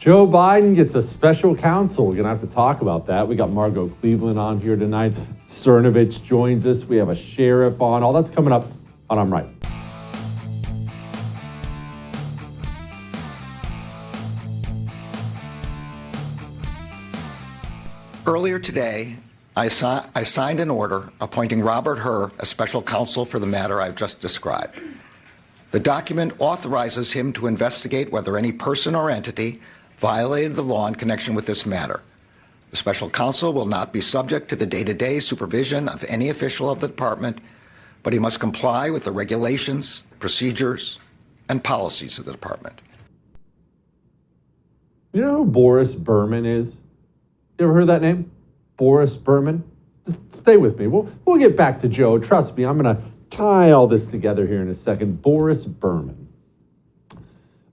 Joe Biden gets a special counsel. We're going to have to talk about that. We got Margo Cleveland on here tonight. Cernovich joins us. We have a sheriff on. All that's coming up on I'm Right. Earlier today, I signed an order appointing Robert Hur as special counsel for the matter I've just described. The document authorizes him to investigate whether any person or entity violated the law in connection with this matter. The special counsel will not be subject to the day-to-day supervision of any official of the department, but he must comply with the regulations, procedures, and policies of the department. You know who Boris Berman is? You ever heard that name? Boris Berman? Just stay with me. We'll get back to Joe. Trust me, I'm going to tie all this together here in a second. Boris Berman.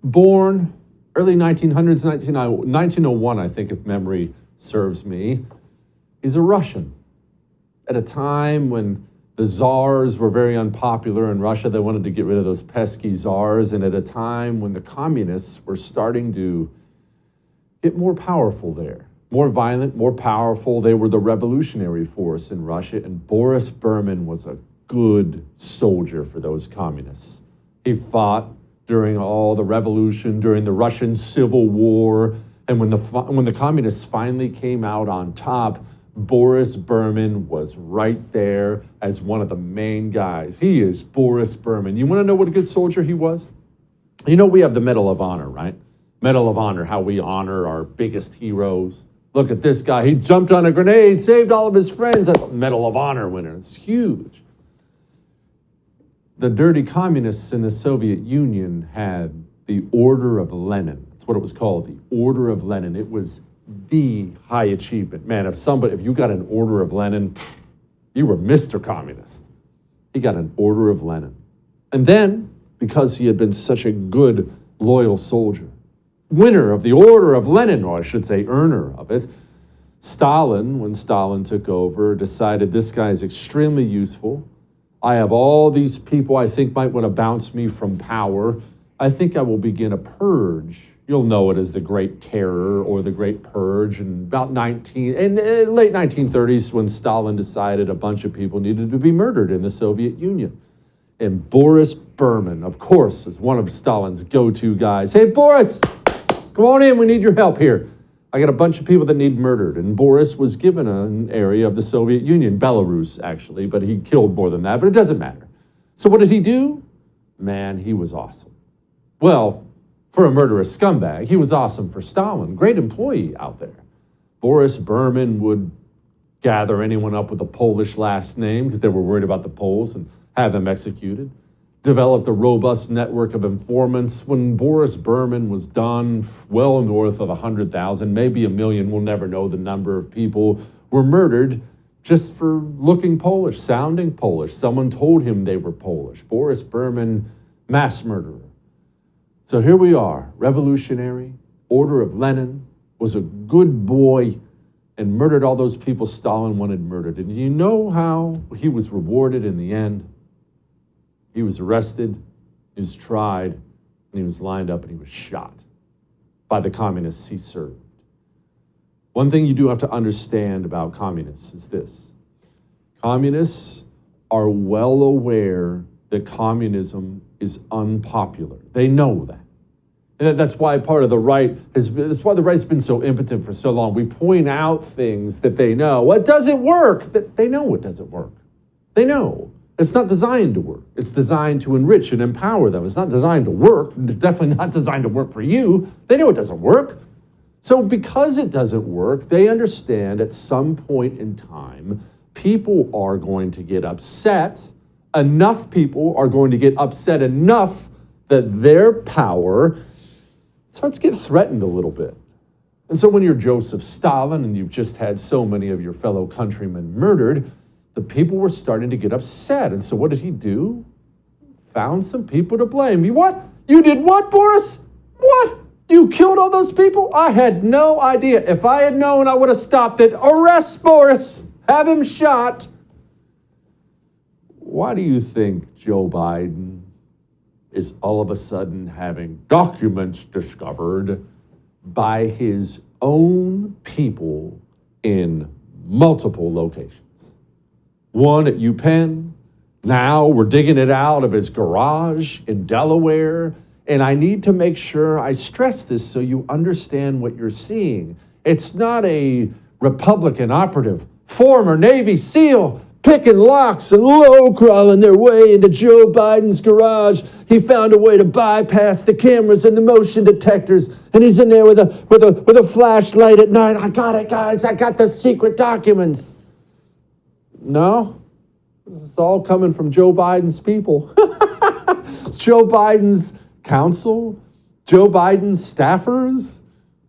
Born early 1900s, 1901, I think, if memory serves me. He's a Russian. At a time when the czars were very unpopular in Russia, they wanted to get rid of those pesky czars, and at a time when the communists were starting to get more powerful there. More violent, more powerful. They were the revolutionary force in Russia, and Boris Berman was a good soldier for those communists. He fought during all the revolution, during the Russian Civil War, and when the communists finally came out on top, Boris Berman was right there as one of the main guys. He is Boris Berman. You want to know what a good soldier he was? You know, we have the Medal of Honor, right? Medal of Honor, how we honor our biggest heroes. Look at this guy. He jumped on a grenade, saved all of his friends. That's a Medal of Honor winner. It's huge. The dirty communists in the Soviet Union had the Order of Lenin. That's what it was called, the Order of Lenin. It was the high achievement. Man, if you got an Order of Lenin, you were Mr. Communist. He got an Order of Lenin. And then, because he had been such a good, loyal soldier, winner of the Order of Lenin, or I should say earner of it, Stalin, when Stalin took over, decided this guy is extremely useful. I have all these people I think might want to bounce me from power. I think I will begin a purge. You'll know it as the Great Terror or the Great Purge. In late 1930s, when Stalin decided a bunch of people needed to be murdered in the Soviet Union. And Boris Berman, of course, is one of Stalin's go-to guys. Hey, Boris, come on in. We need your help here. I got a bunch of people that need murdered. And Boris was given an area of the Soviet Union, Belarus, actually, but he killed more than that, but it doesn't matter. So what did he do? Man, he was awesome. Well, for a murderous scumbag, he was awesome for Stalin. Great employee out there. Boris Berman would gather anyone up with a Polish last name because they were worried about the Poles and have them executed. Developed a robust network of informants. When Boris Berman was done, well north of 100,000, maybe 1 million, we'll never know the number of people, were murdered just for looking Polish, sounding Polish. Someone told him they were Polish. Boris Berman, mass murderer. So here we are, revolutionary, Order of Lenin, was a good boy, and murdered all those people Stalin wanted murdered. And you know how he was rewarded in the end? He was arrested, he was tried, and he was lined up and he was shot by the communists he served. One thing you do have to understand about communists is this. Communists are well aware that communism is unpopular. They know that. And that's why part of the right that's why the right's been so impotent for so long. We point out things that they know. Well, it doesn't work. They know it doesn't work. They know. It's not designed to work. It's designed to enrich and empower them. It's not designed to work. It's definitely not designed to work for you. They know it doesn't work. So because it doesn't work, they understand at some point in time, people are going to get upset. Enough people are going to get upset enough that their power starts to get threatened a little bit. And so when you're Joseph Stalin and you've just had so many of your fellow countrymen murdered, the people were starting to get upset. And so what did he do? Found some people to blame. You what? You did what, Boris? What? You killed all those people? I had no idea. If I had known, I would have stopped it. Arrest Boris. Have him shot. Why do you think Joe Biden is all of a sudden having documents discovered by his own people in multiple locations. One at UPenn. Now we're digging it out of his garage in Delaware. And I need to make sure I stress this so you understand what you're seeing. It's not a Republican operative, former Navy SEAL, picking locks and low-crawling their way into Joe Biden's garage. He found a way to bypass the cameras and the motion detectors, and he's in there with a flashlight at night. I got it, guys. I got the secret documents. No, this is all coming from Joe Biden's people. Joe Biden's counsel, Joe Biden's staffers.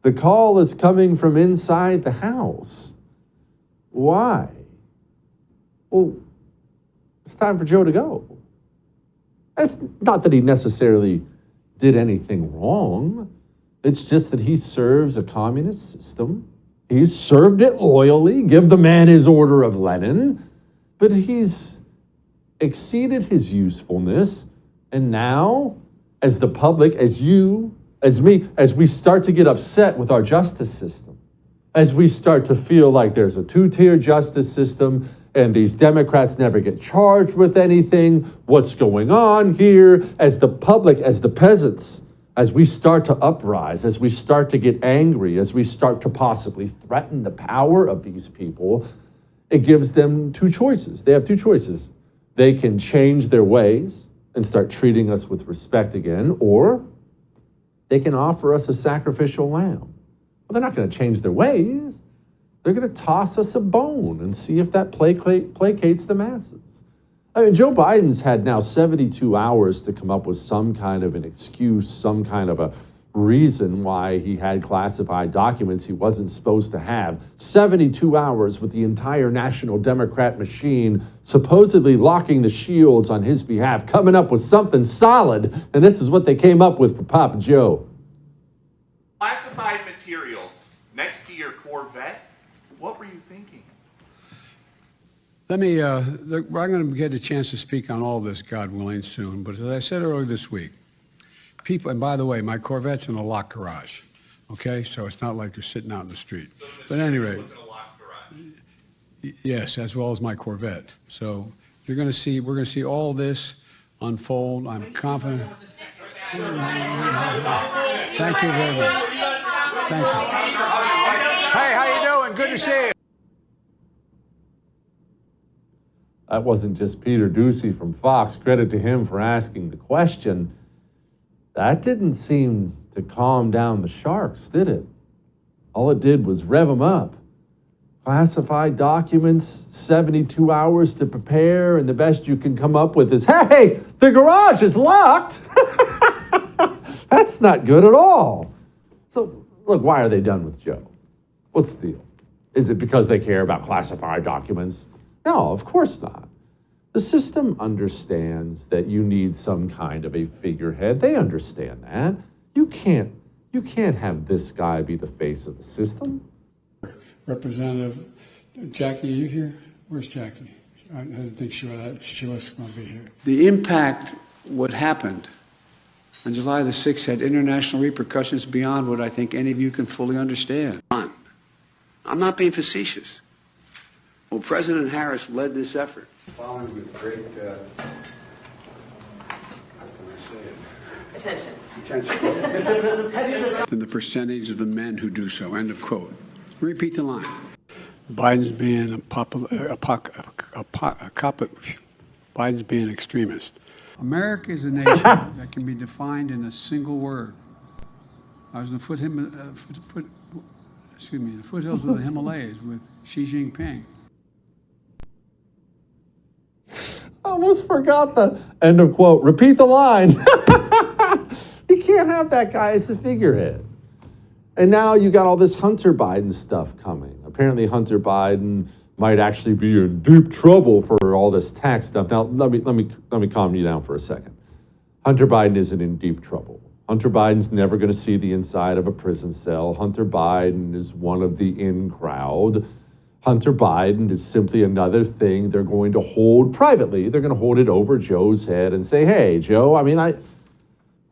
The call is coming from inside the house. Why? Well, it's time for Joe to go. It's not that he necessarily did anything wrong. It's just that he serves a communist system. He's served it loyally. Give the man his order of Lenin. But he's exceeded his usefulness. And now, as the public, as you, as me, as we start to get upset with our justice system, as we start to feel like there's a two-tier justice system and these Democrats never get charged with anything, what's going on here? As the public, as the peasants, as we start to uprise, as we start to get angry, as we start to possibly threaten the power of these people, it gives them two choices. They have two choices. They can change their ways and start treating us with respect again, or they can offer us a sacrificial lamb. Well, they're not going to change their ways. They're going to toss us a bone and see if that placates the masses. I mean, Joe Biden's had now 72 hours to come up with some kind of an excuse, some kind of a reason why he had classified documents he wasn't supposed to have. 72 hours with the entire National Democrat machine supposedly locking the shields on his behalf, coming up with something solid, and this is what they came up with for Papa Joe. Classified material next to your Corvette? What were you thinking? Let me, I'm going to get a chance to speak on all this, God willing, soon. But as I said earlier this week, people, and by the way, my Corvette's in a locked garage, okay? So it's not like you're sitting out in the street. So But at any rate, was in a locked garage. yes, as well as my Corvette. So you're going to see, we're going to see all this unfold. I'm confident. Thank you very much. Thank you. Hey, how you doing? Good to see you. That wasn't just Peter Ducey from Fox. Credit to him for asking the question. That didn't seem to calm down the sharks, did it? All it did was rev them up. Classified documents, 72 hours to prepare, and the best you can come up with is, hey, the garage is locked. That's not good at all. So, look, why are they done with Joe? What's the deal? Is it because they care about classified documents? No, of course not. The system understands that you need some kind of a figurehead. They understand that. You can't have this guy be the face of the system. Representative Jackie, are you here? Where's Jackie? I didn't think she was going to be here. The impact, what happened on July the 6th had international repercussions beyond what I think any of you can fully understand. I'm not being facetious. Well, President Harris led this effort. Following with great, how can I say it? Attention. And the percentage of the men who do so, end of quote. Repeat the line. Biden's being Biden's being an extremist. America is a nation that can be defined in a single word. I was in the foothills of the Himalayas with Xi Jinping. I almost forgot the end of quote. Repeat the line. You can't have that guy as a figurehead. And now you got all this Hunter Biden stuff coming. Apparently Hunter Biden might actually be in deep trouble for all this tax stuff. Now let me calm you down for a second. Hunter Biden isn't in deep trouble. Hunter Biden's never going to see the inside of a prison cell. Hunter Biden is one of the in crowd. Hunter Biden is simply another thing they're going to hold privately. They're going to hold it over Joe's head and say, hey, Joe, I mean, I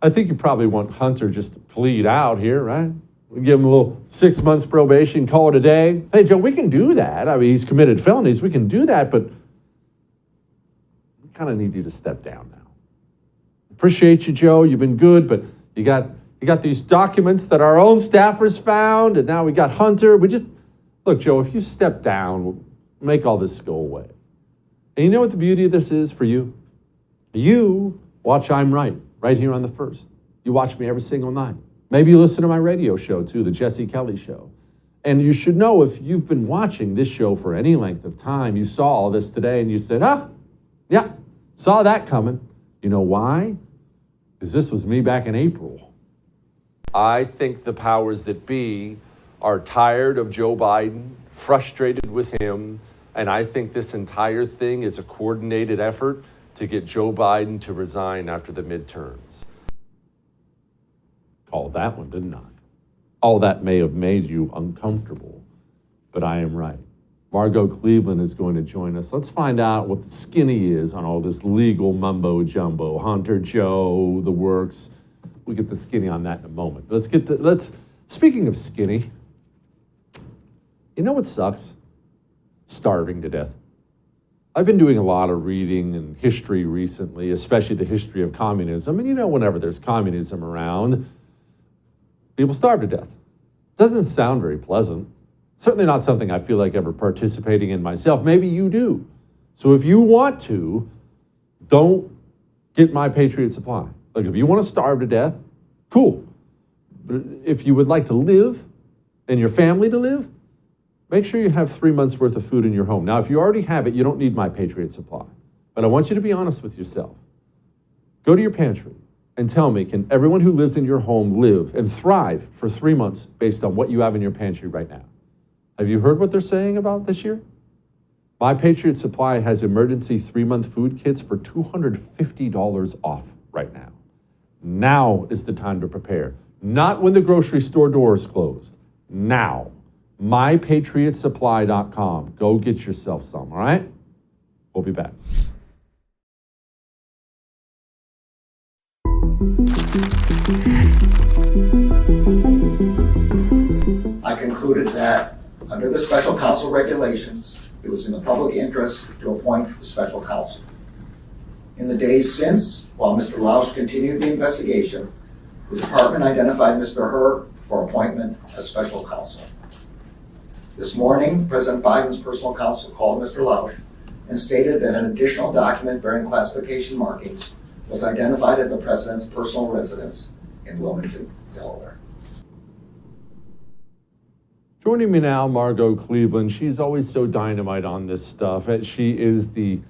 think you probably want Hunter just to plead out here, right? We give him a little 6 months probation, call it a day. Hey, Joe, we can do that. I mean, he's committed felonies. We can do that, but we kind of need you to step down now. Appreciate you, Joe. You've been good, but you got these documents that our own staffers found, and now we got Hunter. Look, Joe, if you step down, we'll make all this go away. And you know what the beauty of this is for you? You watch I'm right here on the First. You watch me every single night. Maybe you listen to my radio show too, the Jesse Kelly Show. And you should know, if you've been watching this show for any length of time, you saw all this today and you said, yeah, saw that coming. You know why? Because this was me back in April. I think the powers that be are tired of Joe Biden, frustrated with him, and I think this entire thing is a coordinated effort to get Joe Biden to resign after the midterms. Called that one, didn't I? All that may have made you uncomfortable, but I am right. Margo Cleveland is going to join us. Let's find out what the skinny is on all this legal mumbo jumbo. Hunter, Joe, the works. We'll get the skinny on that in a moment. Speaking of skinny, you know what sucks? Starving to death. I've been doing a lot of reading and history recently, especially the history of communism. And you know, whenever there's communism around, people starve to death. Doesn't sound very pleasant. Certainly not something I feel like ever participating in myself. Maybe you do. So if you want to, don't get My Patriot Supply. Like, if you want to starve to death, cool. But if you would like to live and your family to live, make sure you have 3 months worth of food in your home. Now, if you already have it, you don't need My Patriot Supply. But I want you to be honest with yourself. Go to your pantry and tell me, can everyone who lives in your home live and thrive for 3 months based on what you have in your pantry right now? Have you heard what they're saying about this year? My Patriot Supply has emergency 3-month food kits for $250 off right now. Now is the time to prepare. Not when the grocery store door is closed. Now. MyPatriotSupply.com. Go get yourself some, all right? We'll be back. I concluded that under the special counsel regulations, it was in the public interest to appoint the special counsel. In the days since, while Mr. Lausch continued the investigation, the department identified Mr. Herr for appointment as special counsel. This morning, President Biden's personal counsel called Mr. Lausch and stated that an additional document bearing classification markings was identified at the president's personal residence in Wilmington, Delaware. Joining me now, Margo Cleveland. She's always so dynamite on this stuff. She is the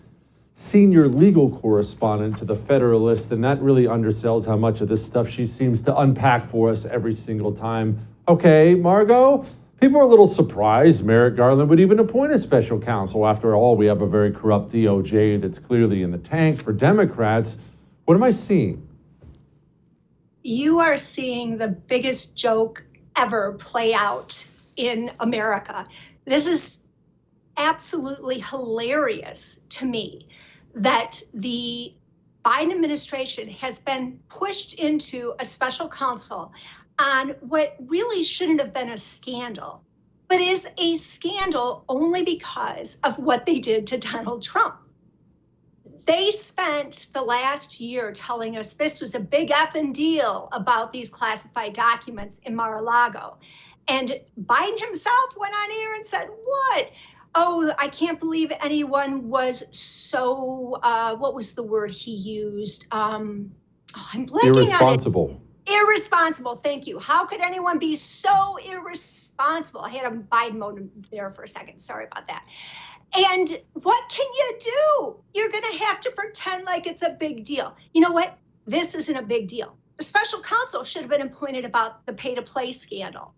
senior legal correspondent to the Federalist, and that really undersells how much of this stuff she seems to unpack for us every single time. Okay, Margo, people are a little surprised Merrick Garland would even appoint a special counsel. After all, we have a very corrupt DOJ that's clearly in the tank for Democrats. What am I seeing? You are seeing the biggest joke ever play out in America. This is absolutely hilarious to me that the Biden administration has been pushed into a special counsel on what really shouldn't have been a scandal, but is a scandal only because of what they did to Donald Trump. They spent the last year telling us this was a big effing deal about these classified documents in Mar-a-Lago. And Biden himself went on air and said, what? Oh, I can't believe anyone was so, what was the word he used? I'm blanking Irresponsible. on it. Irresponsible, thank you. How could anyone be so irresponsible? I had a Biden mode there for a second, sorry about that. And what can you do? You're gonna have to pretend like it's a big deal. You know what? This isn't a big deal. The special counsel should have been appointed about the pay-to-play scandal.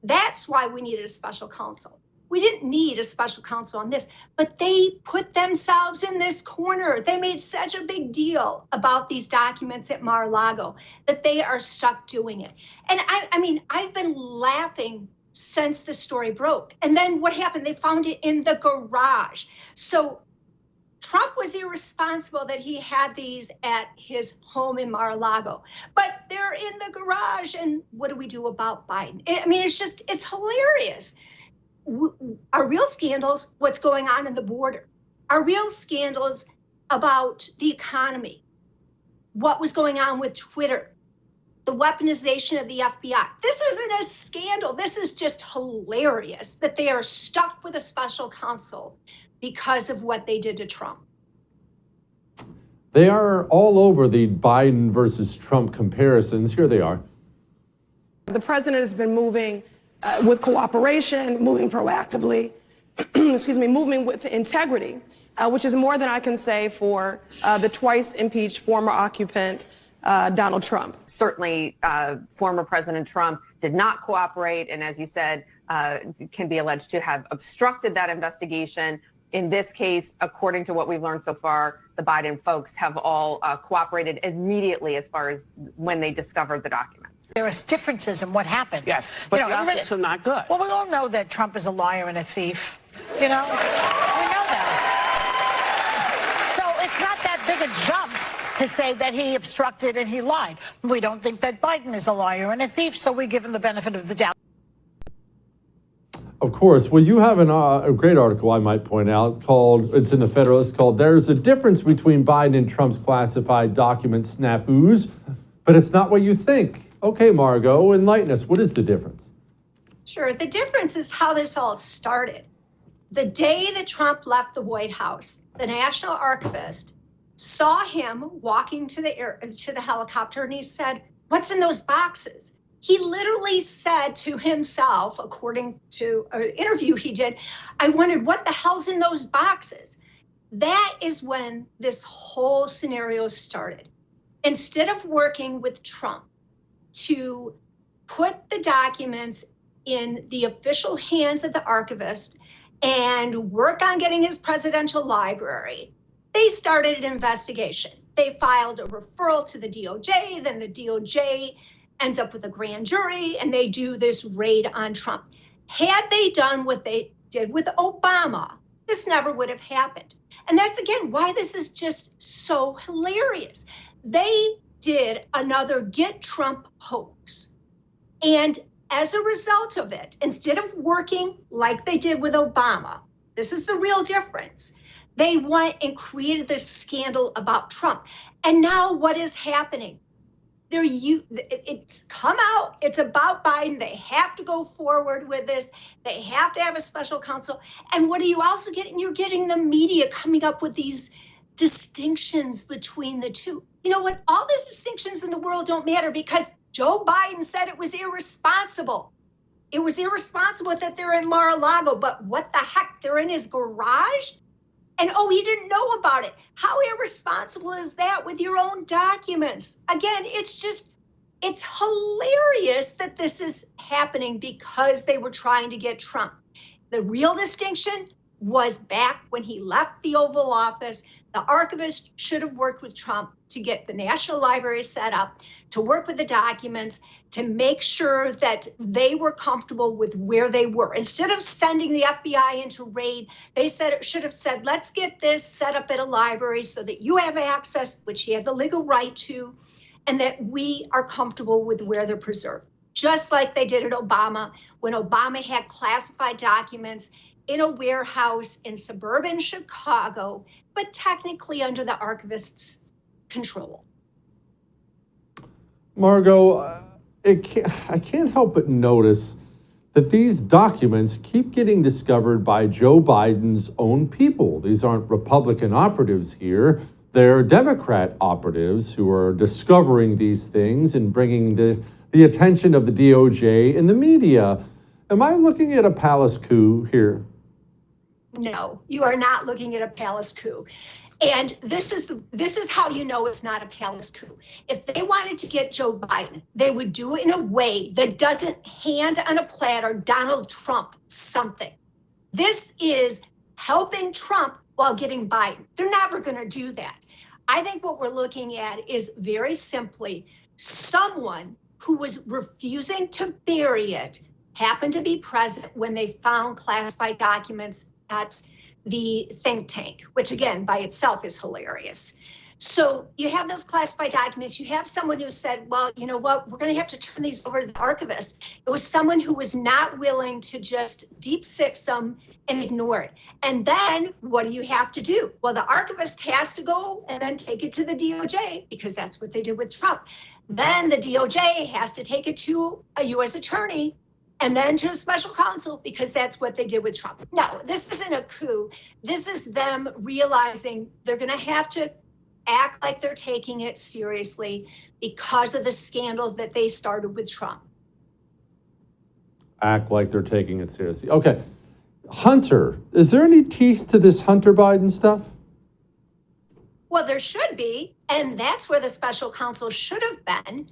That's why we needed a special counsel. We didn't need a special counsel on this, but they put themselves in this corner. They made such a big deal about these documents at Mar-a-Lago that they are stuck doing it. And I mean, I've been laughing since the story broke. And then what happened? They found it in the garage. So Trump was irresponsible that he had these at his home in Mar-a-Lago, but they're in the garage. And what do we do about Biden? I mean, it's hilarious. Our real scandals, what's going on in the border, our real scandals about the economy, what was going on with Twitter, the weaponization of the FBI. This isn't a scandal. This is just hilarious that they are stuck with a special counsel because of what they did to Trump. They are all over the Biden versus Trump comparisons. Here they are. The president has been moving with cooperation, moving proactively, moving with integrity, which is more than I can say for the twice impeached former occupant, Donald Trump. Certainly, former President Trump did not cooperate, and as you said, can be alleged to have obstructed that investigation. In this case, according to what we've learned so far, the Biden folks have all cooperated immediately as far as when they discovered the documents. There are differences in what happened. Yes, but the evidence are not good. Well, we all know that Trump is a liar and a thief. You know, we know that. So it's not that big a jump to say that he obstructed and he lied. We don't think that Biden is a liar and a thief, so we give him the benefit of the doubt. Of course. Well, you have a great article, I might point out, it's in the Federalist, called "There's a Difference Between Biden and Trump's Classified Document Snafus, but It's Not What You Think." Okay, Margo, enlighten us. What is the difference? Sure. The difference is how this all started. The day that Trump left the White House, the National Archivist saw him walking to the helicopter, and he said, "What's in those boxes?" He literally said to himself, according to an interview he did, "I wondered what the hell's in those boxes." That is when this whole scenario started. Instead of working with Trump to put the documents in the official hands of the archivist and work on getting his presidential library, they started an investigation. They filed a referral to the DOJ, then the DOJ ends up with a grand jury, and they do this raid on Trump. Had they done what they did with Obama, this never would have happened. And that's, again, why this is just so hilarious. They did another Get Trump hoax. And as a result of it, instead of working like they did with Obama, this is the real difference, they went and created this scandal about Trump. And now what is happening? It's come out, it's about Biden. They have to go forward with this. They have to have a special counsel. And what are you also getting? You're getting the media coming up with these distinctions between the two. You know what? All these distinctions in the world don't matter because Joe Biden said it was irresponsible. It was irresponsible that they're in Mar-a-Lago, but what the heck? They're in his garage? And he didn't know about it. How irresponsible is that with your own documents? Again, it's hilarious that this is happening because they were trying to get Trump. The real distinction was back when he left the Oval Office. The archivist should have worked with Trump to get the National Library set up, to work with the documents, to make sure that they were comfortable with where they were. Instead of sending the FBI into raid, they should have said, let's get this set up at a library so that you have access, which he had the legal right to, and that we are comfortable with where they're preserved. Just like they did at Obama, when Obama had classified documents in a warehouse in suburban Chicago, but technically under the archivist's control. Margo, I can't help but notice that these documents keep getting discovered by Joe Biden's own people. These aren't Republican operatives here. They're Democrat operatives who are discovering these things and bringing the attention of the DOJ and the media. Am I looking at a palace coup here? No, you are not looking at a palace coup. And this is how you know it's not a palace coup. If they wanted to get Joe Biden, they would do it in a way that doesn't hand on a platter Donald Trump something. This is helping Trump while getting Biden. They're never going to do that. I think what we're looking at is very simply someone who was refusing to bury it happened to be present when they found classified documents at the think tank, which again, by itself is hilarious. So you have those classified documents. You have someone who said, well, you know what, we're going to have to turn these over to the archivist. It was someone who was not willing to just deep six them and ignore it. And then what do you have to do? Well, the archivist has to go and then take it to the DOJ, because that's what they did with Trump. Then the DOJ has to take it to a U.S. attorney and then to a special counsel, because that's what they did with Trump. No, this isn't a coup. This is them realizing they're going to have to act like they're taking it seriously because of the scandal that they started with Trump. Act like they're taking it seriously. Okay. Hunter, is there any teeth to this Hunter Biden stuff? Well, there should be, and that's where the special counsel should have been.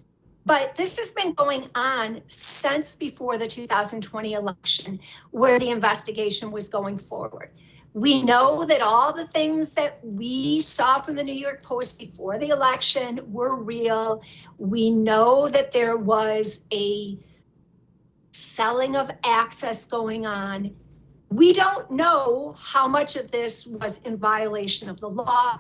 But this has been going on since before the 2020 election, where the investigation was going forward. We know that all the things that we saw from the New York Post before the election were real. We know that there was a selling of access going on. We don't know how much of this was in violation of the law,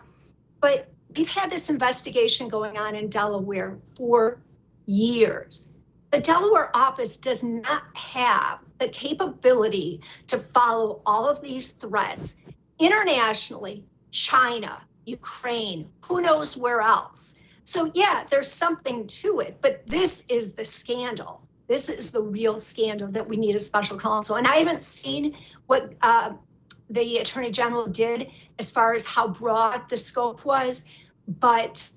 but we've had this investigation going on in Delaware for years. The Delaware office does not have the capability to follow all of these threads internationally, China, Ukraine, who knows where else. So yeah, there's something to it, but this is the scandal. This is the real scandal that we need a special counsel. And I haven't seen what the Attorney General did as far as how broad the scope was, but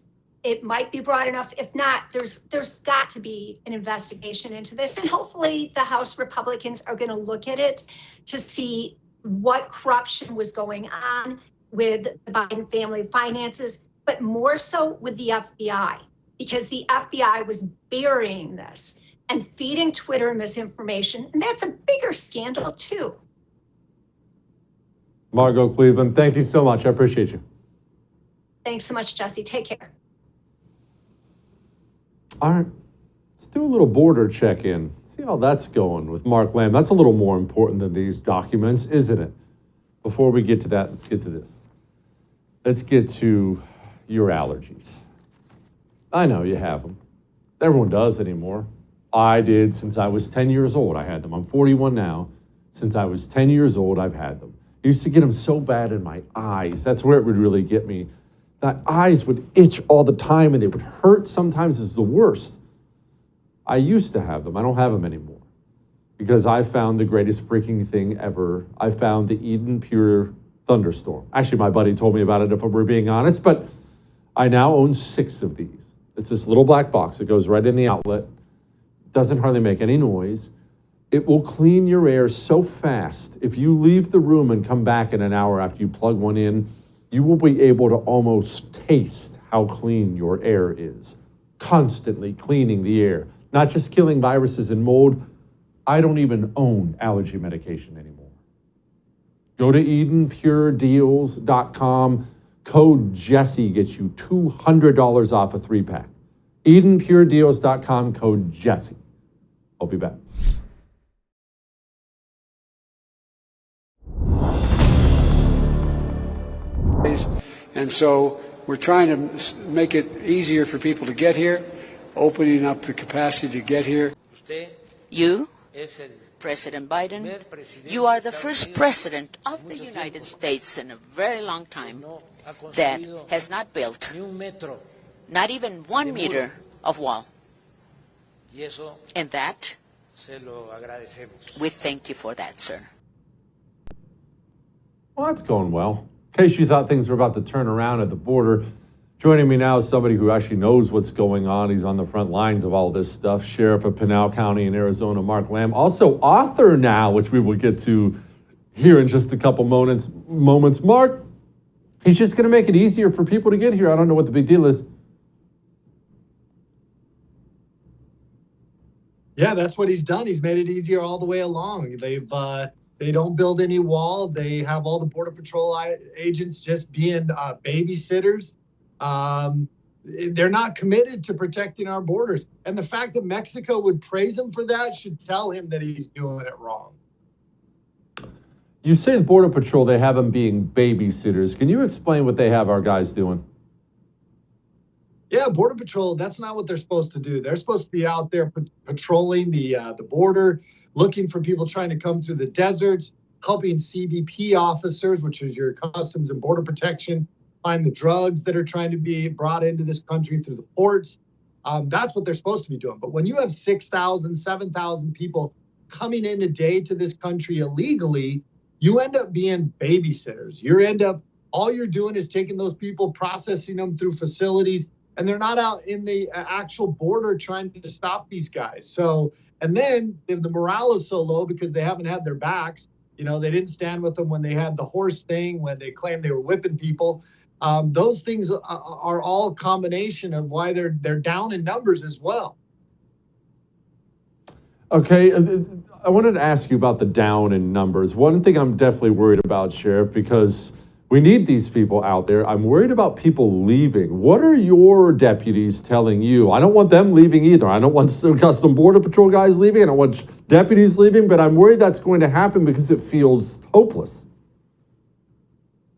it might be broad enough. If not, there's got to be an investigation into this. And hopefully the House Republicans are going to look at it to see what corruption was going on with the Biden family finances, but more so with the FBI, because the FBI was burying this and feeding Twitter misinformation. And that's a bigger scandal too. Margo Cleveland, thank you so much. I appreciate you. Thanks so much, Jesse. Take care. All right, let's do a little border check-in. See how that's going with Mark Lamb. That's a little more important than these documents, isn't it? Before we get to that, let's get to this. Let's get to your allergies. I know you have them. Everyone does anymore. I did since I was 10 years old. I had them. I'm 41 now. Since I was 10 years old, I've had them. I used to get them so bad in my eyes. That's where it would really get me. My eyes would itch all the time and they would hurt. Sometimes it's the worst. I used to have them. I don't have them anymore because I found the greatest freaking thing ever. I found the Eden Pure Thunderstorm. Actually, my buddy told me about it if we're being honest, but I now own 6 of these. It's this little black box. It goes right in the outlet. Doesn't hardly make any noise. It will clean your air so fast. If you leave the room and come back in an hour after you plug one in, you will be able to almost taste how clean your air is. Constantly cleaning the air, not just killing viruses and mold. I don't even own allergy medication anymore. Go to EdenPureDeals.com. Code Jesse gets you $200 off a 3-pack. EdenPureDeals.com, code Jesse. I'll be back. And so we're trying to make it easier for people to get here, opening up the capacity to get here. You, President Biden, you are the first president of the United States in a very long time that has not built not even 1 meter of wall. And that, we thank you for that, sir. Well, that's going well. In case you thought things were about to turn around at the border, joining me now is somebody who actually knows what's going on. He's on the front lines of all this stuff. Sheriff of Pinal County in Arizona, Mark Lamb. Also author now, which we will get to here in just a couple moments. Mark, he's just going to make it easier for people to get here. I don't know what the big deal is. Yeah, that's what he's done. He's made it easier all the way along. They don't build any wall. They have all the Border Patrol agents just being babysitters. They're not committed to protecting our borders. And the fact that Mexico would praise him for that should tell him that he's doing it wrong. You say the Border Patrol, they have them being babysitters. Can you explain what they have our guys doing? Yeah, Border Patrol, that's not what they're supposed to do. They're supposed to be out there patrolling the border, looking for people trying to come through the deserts, helping CBP officers, which is your Customs and Border Protection, find the drugs that are trying to be brought into this country through the ports. That's what they're supposed to be doing. But when you have 6,000, 7,000 people coming in a day to this country illegally, you end up being babysitters. All you're doing is taking those people, processing them through facilities, and they're not out in the actual border trying to stop these guys. So, and then if the morale is so low because they haven't had their backs, they didn't stand with them when they had the horse thing, when they claimed they were whipping people. Those things are all a combination of why they're down in numbers as well. Okay, I wanted to ask you about the down in numbers. One thing I'm definitely worried about, Sheriff, because we need these people out there. I'm worried about people leaving. What are your deputies telling you? I don't want them leaving either. I don't want Custom Border Patrol guys leaving. I don't want deputies leaving, but I'm worried that's going to happen because it feels hopeless.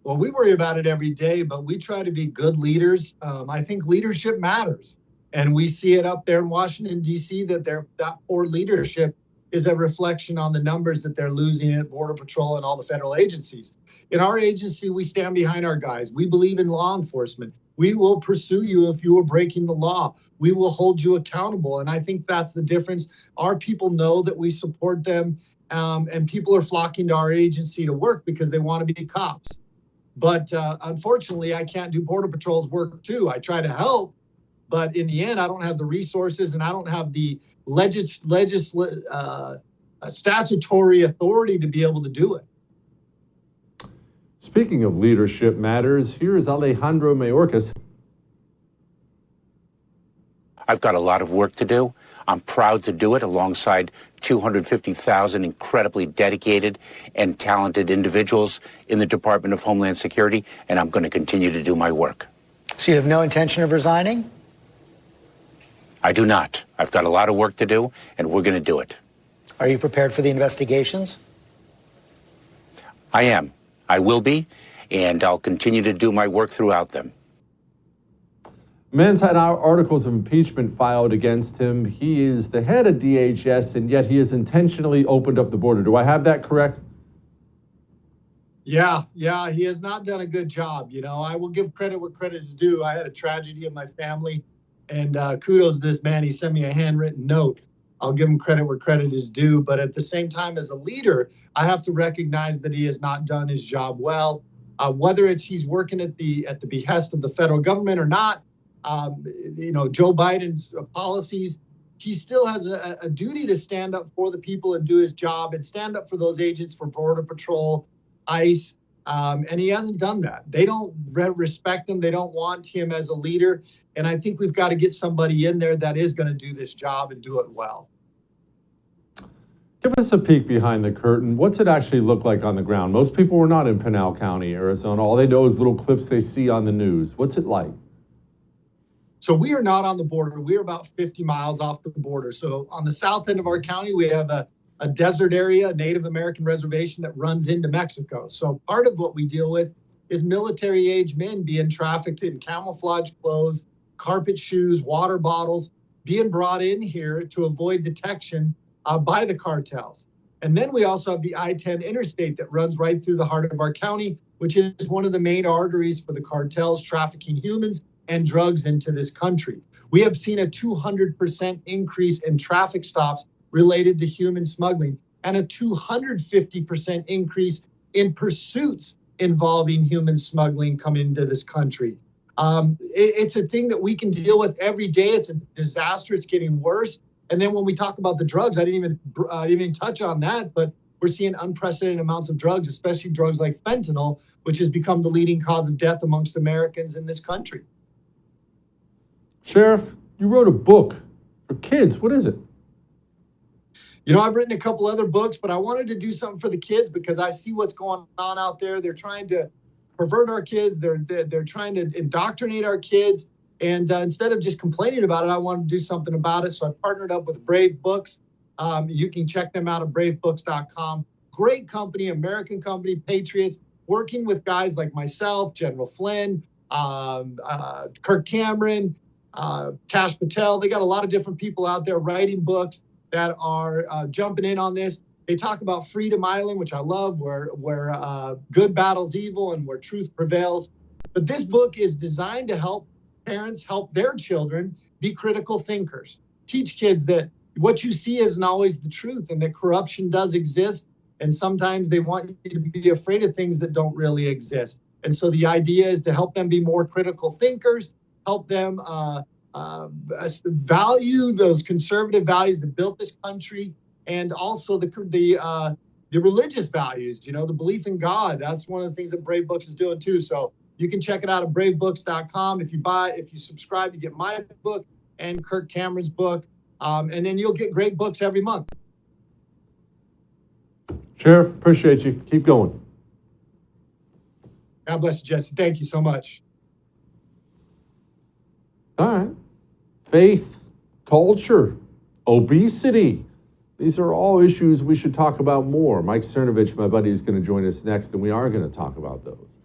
Well, we worry about it every day, but we try to be good leaders. I think leadership matters. And we see it up there in Washington, D.C., that poor leadership is a reflection on the numbers that they're losing at Border Patrol and all the federal agencies. In our agency, we stand behind our guys. We believe in law enforcement. We will pursue you if you are breaking the law. We will hold you accountable. And I think that's the difference. Our people know that we support them, and people are flocking to our agency to work because they want to be cops. But unfortunately, I can't do Border Patrol's work too. I try to help, but in the end, I don't have the resources and I don't have the statutory authority to be able to do it. Speaking of leadership matters, here is Alejandro Mayorkas. I've got a lot of work to do. I'm proud to do it alongside 250,000 incredibly dedicated and talented individuals in the Department of Homeland Security, and I'm going to continue to do my work. So you have no intention of resigning? I do not. I've got a lot of work to do, and we're going to do it. Are you prepared for the investigations? I am. I will be, and I'll continue to do my work throughout them. Man's had articles of impeachment filed against him. He is the head of DHS, and yet he has intentionally opened up the border. Do I have that correct? Yeah, he has not done a good job. I will give credit where credit is due. I had a tragedy in my family, and kudos to this man. He sent me a handwritten note. I'll give him credit where credit is due. But at the same time, as a leader, I have to recognize that he has not done his job well. Whether it's he's working at the behest of the federal government or not, Joe Biden's policies, he still has a duty to stand up for the people and do his job and stand up for those agents for Border Patrol, ICE, and he hasn't done that. They don't respect him. They don't want him as a leader. And I think we've got to get somebody in there that is going to do this job and do it well. Give us a peek behind the curtain. What's it actually look like on the ground? Most people were not in Pinal County, Arizona. All they know is little clips they see on the news. What's it like? So we are not on the border. We're about 50 miles off the border. So on the south end of our county, we have a desert area, a Native American reservation that runs into Mexico. So part of what we deal with is military-age men being trafficked in camouflage clothes, carpet shoes, water bottles, being brought in here to avoid detection by the cartels. And then we also have the I-10 interstate that runs right through the heart of our county, which is one of the main arteries for the cartels trafficking humans and drugs into this country. We have seen a 200% increase in traffic stops related to human smuggling and a 250% increase in pursuits involving human smuggling coming into this country. It's a thing that we can deal with every day. It's a disaster. It's getting worse. And then when we talk about the drugs, I didn't even touch on that, but we're seeing unprecedented amounts of drugs, especially drugs like fentanyl, which has become the leading cause of death amongst Americans in this country. Sheriff, you wrote a book for kids. What is it? I've written a couple other books, but I wanted to do something for the kids because I see what's going on out there. They're trying to pervert our kids. They're trying to indoctrinate our kids. And instead of just complaining about it, I wanted to do something about it. So I partnered up with Brave Books. You can check them out at bravebooks.com. great company, American company, Patriots, working with guys like myself, General Flynn, Kirk Cameron, Kash Patel. They got a lot of different people out there writing books that are jumping in on this. They talk about Freedom Island, which I love, where good battles evil and where truth prevails. But this book is designed to help parents help their children be critical thinkers. Teach kids that what you see isn't always the truth and that corruption does exist. And sometimes they want you to be afraid of things that don't really exist. And so the idea is to help them be more critical thinkers, help them value those conservative values that built this country, and also the religious values, you know, the belief in God. That's one of the things that Brave Books is doing too. So you can check it out at bravebooks.com. If you subscribe, you get my book and Kirk Cameron's book. And then you'll get great books every month. Sheriff, appreciate you. Keep going. God bless you, Jesse. Thank you so much. All right. Faith, culture, obesity. These are all issues we should talk about more. Mike Cernovich, my buddy, is going to join us next, and we are going to talk about those.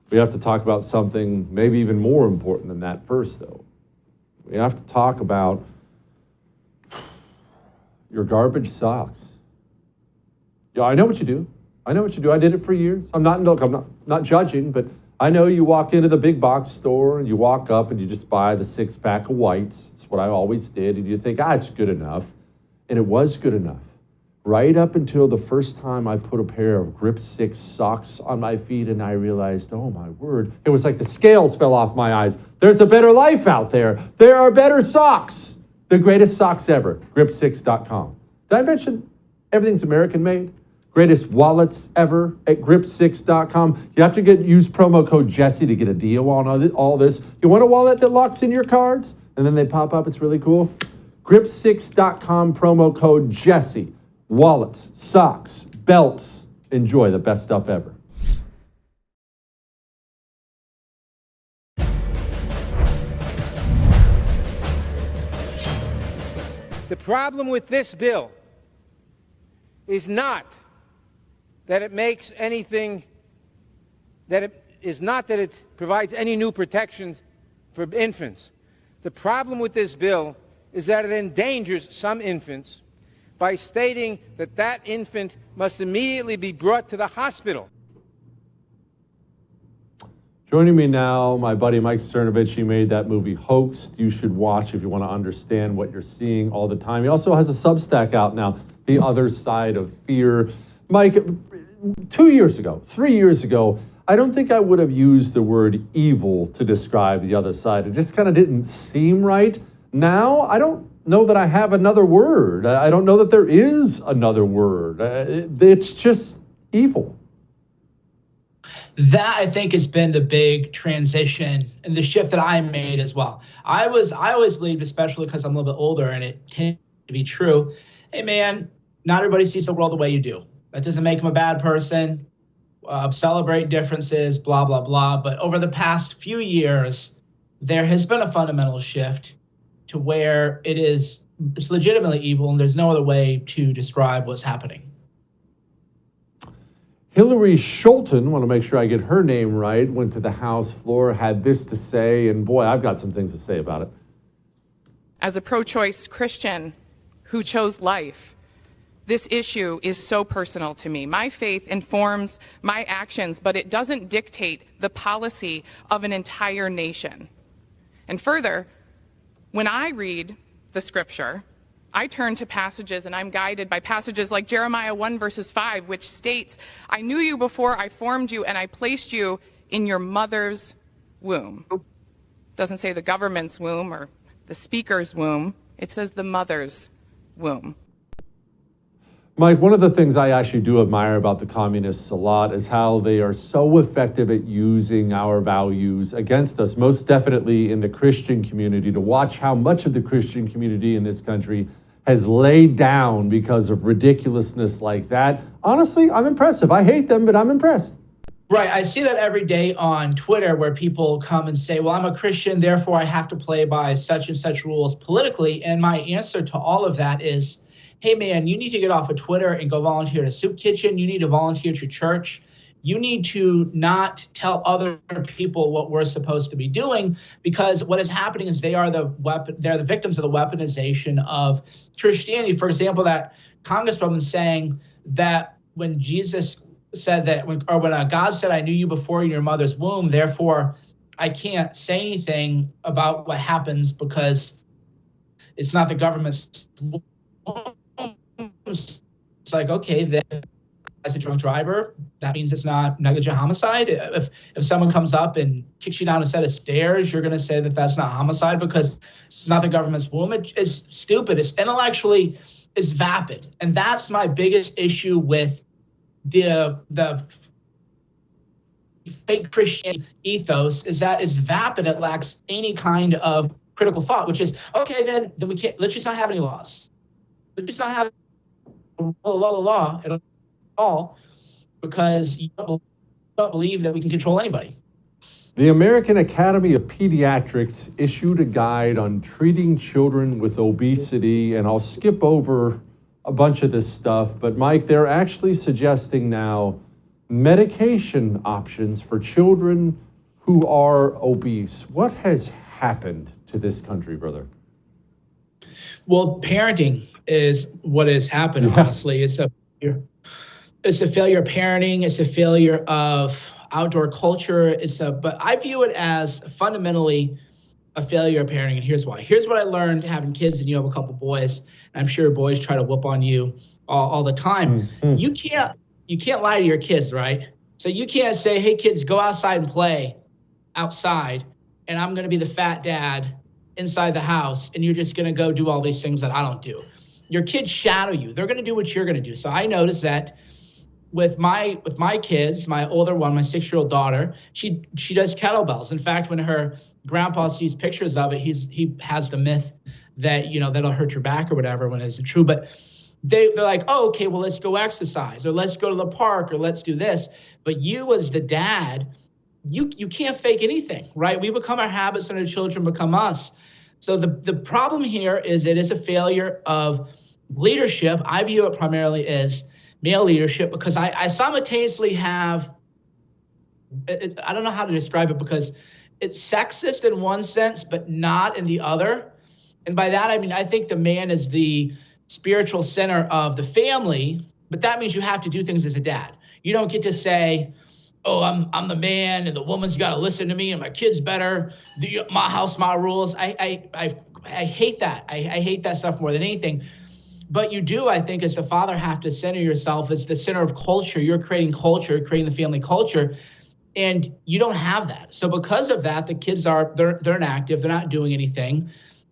We have to talk about something maybe even more important than that first, though. We have to talk about your garbage socks. Yeah, I know what you do. I know what you do. I did it for years. I'm not judging, but I know you walk into the big box store and you walk up and you just buy the 6-pack of whites. It's what I always did. And you think, it's good enough. And it was good enough. Right up until the first time I put a pair of Grip 6 socks on my feet and I realized, oh my word, it was like the scales fell off my eyes. There's a better life out there. There are better socks. The greatest socks ever, grip6.com. Did I mention everything's American made? Greatest wallets ever at grip6.com. You have to use promo code Jesse to get a deal on all this. You want a wallet that locks in your cards and then they pop up? It's really cool. Grip6.com, promo code Jesse. Wallets, socks, belts. Enjoy the best stuff ever. The problem with this bill is not that it makes anything, that it is not that it provides any new protections for infants. The problem with this bill is that it endangers some infants by stating that that infant must immediately be brought to the hospital. Joining me now, my buddy Mike Cernovich. He made that movie Hoaxed. You should watch if you want to understand what you're seeing all the time. He also has a Substack out now, The Other Side of Fear. Mike, 3 years ago, I don't think I would have used the word evil to describe the other side. It just kind of didn't seem right. Now, I don't know that I have another word. I don't know that there is another word. It's just evil. That, I think, has been the big transition and the shift that I made as well. I always believed, especially because I'm a little bit older and it tended to be true, hey man, not everybody sees the world the way you do. That doesn't make them a bad person. Celebrate differences, blah, blah, blah. But over the past few years, there has been a fundamental shift to where it's legitimately evil and there's no other way to describe what's happening. Hillary Scholten, want to make sure I get her name right, went to the House floor, had this to say, and boy, I've got some things to say about it. As a pro-choice Christian who chose life, this issue is so personal to me. My faith informs my actions, but it doesn't dictate the policy of an entire nation. And further, when I read the scripture, I turn to passages and I'm guided by passages like Jeremiah 1 verses 5, which states, I knew you before I formed you and I placed you in your mother's womb. It doesn't say the government's womb or the speaker's womb. It says the mother's womb. Mike, one of the things I actually do admire about the communists a lot is how they are so effective at using our values against us, most definitely in the Christian community, to watch how much of the Christian community in this country has laid down because of ridiculousness like that. Honestly, I'm impressed. I hate them, but I'm impressed. Right. I see that every day on Twitter where people come and say, well, I'm a Christian, therefore I have to play by such and such rules politically. And my answer to all of that is, hey man, you need to get off of Twitter and go volunteer at a soup kitchen. You need to volunteer at your church. You need to not tell other people what we're supposed to be doing, because what is happening is they're the victims of the weaponization of Christianity. For example, that congresswoman saying that when Jesus said that, when God said, I knew you before in your mother's womb, therefore I can't say anything about what happens because it's not the government's womb. It's like, okay, then as a drunk driver, that means it's not negligent homicide. If someone comes up and kicks you down a set of stairs, you're going to say that that's not homicide because it's not the government's womb. It's stupid. It's intellectually, it's vapid. And that's my biggest issue with the fake Christian ethos, is that it's vapid. It lacks any kind of critical thought, which is, okay, then we can't, let's just not have any laws. Let's just not have law at all, because you don't believe that we can control anybody. The American Academy of Pediatrics issued a guide on treating children with obesity, and I'll skip over a bunch of this stuff, but Mike, they're actually suggesting now medication options for children who are obese. What has happened to this country, brother? Well, parenting is what has happened, honestly. It's a failure of parenting. It's a failure of outdoor culture. But I view it as fundamentally a failure of parenting, and here's why. Here's what I learned having kids, and you have a couple boys. And I'm sure boys try to whoop on you all the time. You can't lie to your kids, right? So you can't say, hey kids, go outside and play outside, and I'm going to be the fat dad inside the house, and you're just going to go do all these things that I don't do. Your kids shadow you. They're going to do what you're going to do. So I noticed that with my kids, my older one, my 6-year-old daughter, she does kettlebells. In fact, when her grandpa sees pictures of it, he has the myth that, that'll hurt your back or whatever, when it isn't true. But they're like, oh, okay, well, let's go exercise, or let's go to the park, or let's do this. But you as the dad, you can't fake anything, right? We become our habits and our children become us. So the problem here is it is a failure of leadership. I view it primarily as male leadership, because I simultaneously have, I don't know how to describe it, because it's sexist in one sense, but not in the other. And by that, I mean, I think the man is the spiritual center of the family, but that means you have to do things as a dad. You don't get to say, oh, I'm the man and the woman's got to listen to me and my kids better. My house, my rules. I hate that. I hate that stuff more than anything. But you do, I think, as the father, have to center yourself as the center of culture. You're creating culture, creating the family culture, and you don't have that. So because of that, the kids they're inactive. They're not doing anything.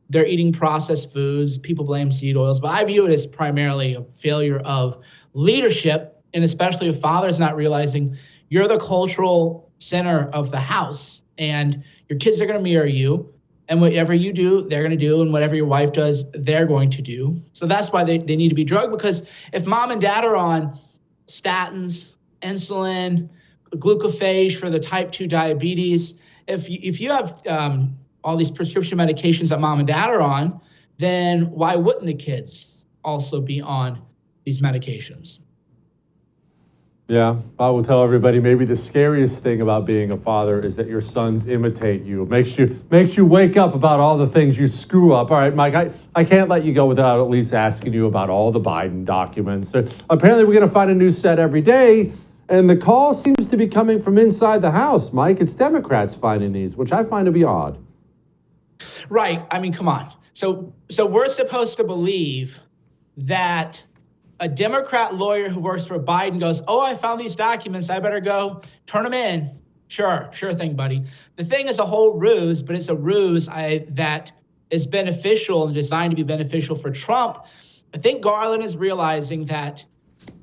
They're eating processed foods. People blame seed oils, but I view it as primarily a failure of leadership, and especially if father's not realizing you're the cultural center of the house, and your kids are going to mirror you. And whatever you do, they're going to do. And whatever your wife does, they're going to do. So that's why they need to be drugged, because if mom and dad are on statins, insulin, glucophage for the type 2 diabetes, if you have all these prescription medications that mom and dad are on, then why wouldn't the kids also be on these medications? Yeah, I will tell everybody, maybe the scariest thing about being a father is that your sons imitate you. It makes you wake up about all the things you screw up. All right, Mike, I can't let you go without at least asking you about all the Biden documents. So apparently we're going to find a new set every day, and the call seems to be coming from inside the House, Mike. It's Democrats finding these, which I find to be odd. Right. I mean, come on. So we're supposed to believe that a Democrat lawyer who works for Biden goes, oh, I found these documents, I better go turn them in. Sure thing, buddy. The thing is a whole ruse, but it's a ruse that is beneficial and designed to be beneficial for Trump. I think Garland is realizing that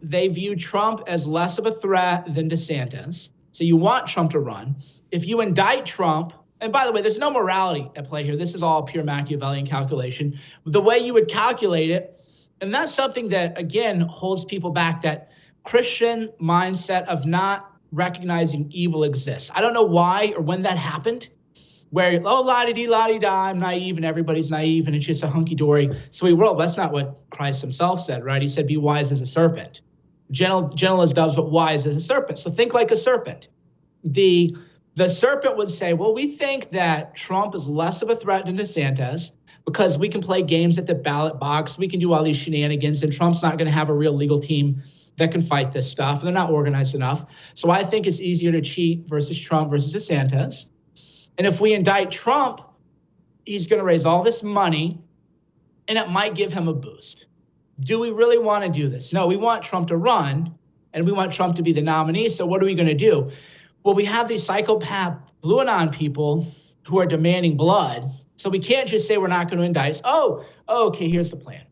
they view Trump as less of a threat than DeSantis. So you want Trump to run. If you indict Trump, and by the way, there's no morality at play here. This is all pure Machiavellian calculation. The way you would calculate it, and that's something that, again, holds people back, that Christian mindset of not recognizing evil exists. I don't know why or when that happened, where, oh, la-di-di-la-di-da, I'm naive and everybody's naive and it's just a hunky-dory sweet world. That's not what Christ himself said, right? He said, be wise as a serpent. Gentle as doves, but wise as a serpent. So think like a serpent. The serpent would say, well, we think that Trump is less of a threat than DeSantis because we can play games at the ballot box. We can do all these shenanigans, and Trump's not going to have a real legal team that can fight this stuff. They're not organized enough. So I think it's easier to cheat versus Trump versus DeSantis. And if we indict Trump, he's going to raise all this money, and it might give him a boost. Do we really want to do this? No, we want Trump to run, and we want Trump to be the nominee. So what are we going to do? Well, we have these psychopath blue anon people who are demanding blood. So we can't just say we're not going to indict. Okay, here's the plan.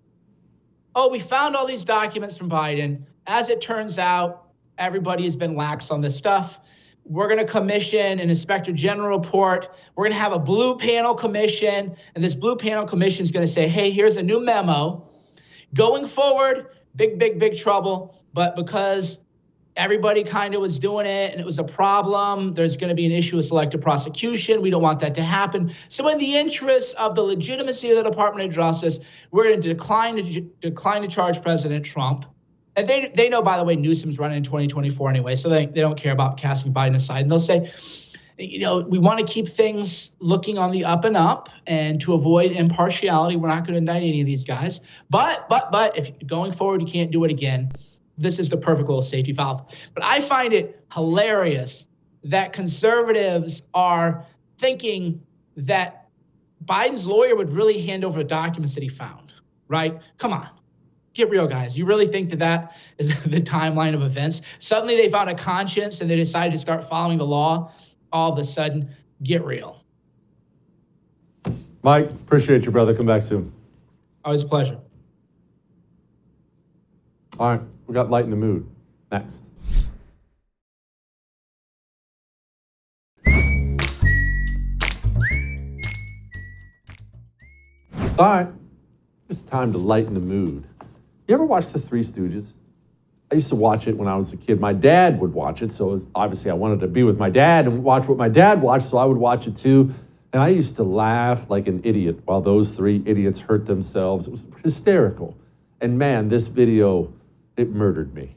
Oh, we found all these documents from Biden. As it turns out, everybody has been lax on this stuff. We're going to commission an inspector general report. We're going to have a blue panel commission. And this blue panel commission is going to say, hey, here's a new memo. Going forward, big trouble. But because everybody kind of was doing it and it was a problem, there's going to be an issue with selective prosecution. We don't want that to happen. So in the interest of the legitimacy of the Department of Justice, we're going to decline to charge President Trump. And they know, by the way, Newsom's running in 2024 anyway, so they don't care about casting Biden aside. And they'll say, we want to keep things looking on the up and up, and to avoid impartiality, we're not going to indict any of these guys. But if going forward, you can't do it again. This is the perfect little safety valve. But I find it hilarious that conservatives are thinking that Biden's lawyer would really hand over the documents that he found, right? Come on. Get real, guys. You really think that is the timeline of events? Suddenly they found a conscience and they decided to start following the law. All of a sudden, get real. Mike, appreciate you, brother. Come back soon. Always a pleasure. All right, we got Light in the Mood next. All right, it's time to lighten the mood. You ever watch The Three Stooges? I used to watch it when I was a kid. My dad would watch it, so obviously I wanted to be with my dad and watch what my dad watched, so I would watch it too. And I used to laugh like an idiot while those three idiots hurt themselves. It was hysterical. And man, this video, it murdered me.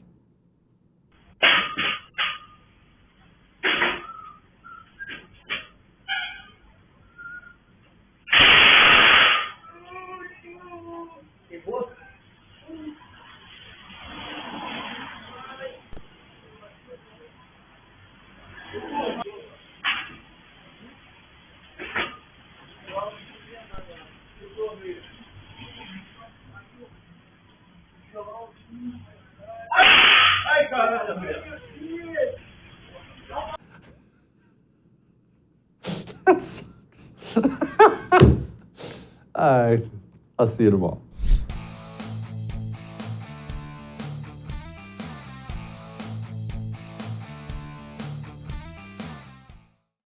That sucks. All right, I'll see you tomorrow.